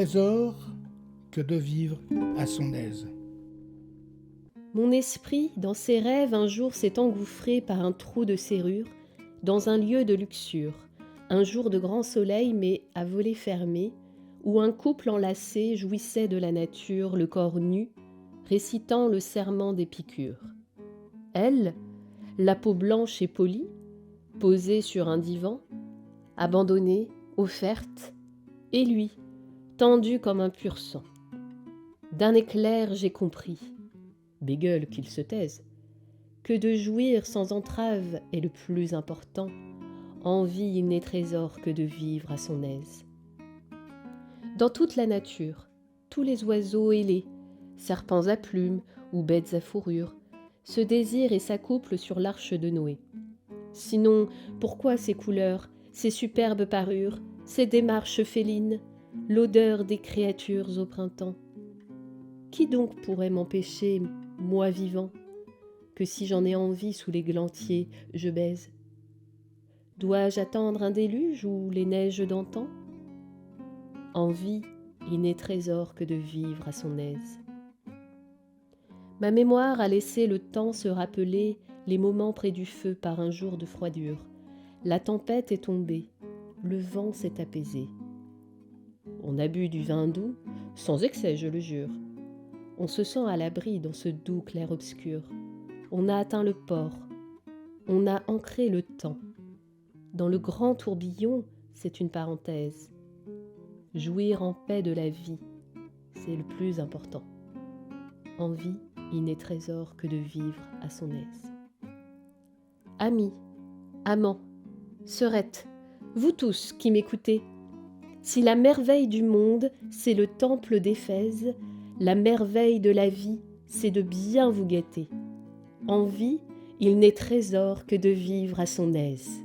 trésor que de vivre à son aise. Mon esprit, dans ses rêves, un jour s'est engouffré par un trou de serrure dans un lieu de luxure, un jour de grand soleil mais à volets fermés, où un couple enlacé jouissait de la nature, le corps nu, récitant le serment d'Épicure. Elle, la peau blanche et polie, posée sur un divan, abandonnée, offerte, et lui, tendu comme un pur sang. D'un éclair j'ai compris, bégueule qu'il se taise, que de jouir sans entrave est le plus important. Envie il n'est trésor que de vivre à son aise. Dans toute la nature, tous les oiseaux ailés, serpents à plumes ou bêtes à fourrure, se désirent et s'accouplent sur l'arche de Noé. Sinon, pourquoi ces couleurs, ces superbes parures, ces démarches félines, l'odeur des créatures au printemps? Qui donc pourrait m'empêcher, moi vivant, que si j'en ai envie sous les glantiers, je baise? Dois-je attendre un déluge ou les neiges d'antan? Envie, il n'est trésor que de vivre à son aise. Ma mémoire a laissé le temps se rappeler les moments près du feu par un jour de froidure. La tempête est tombée, le vent s'est apaisé. On a bu du vin doux, sans excès je le jure. On se sent à l'abri dans ce doux clair-obscur. On a atteint le port, on a ancré le temps. Dans le grand tourbillon, c'est une parenthèse. Jouir en paix de la vie, c'est le plus important. Envie, il n'est trésor que de vivre à son aise. Amis, amants, sœurettes, vous tous qui m'écoutez, si la merveille du monde, c'est le temple d'Éphèse, la merveille de la vie, c'est de bien vous guetter. Envie, il n'est trésor que de vivre à son aise.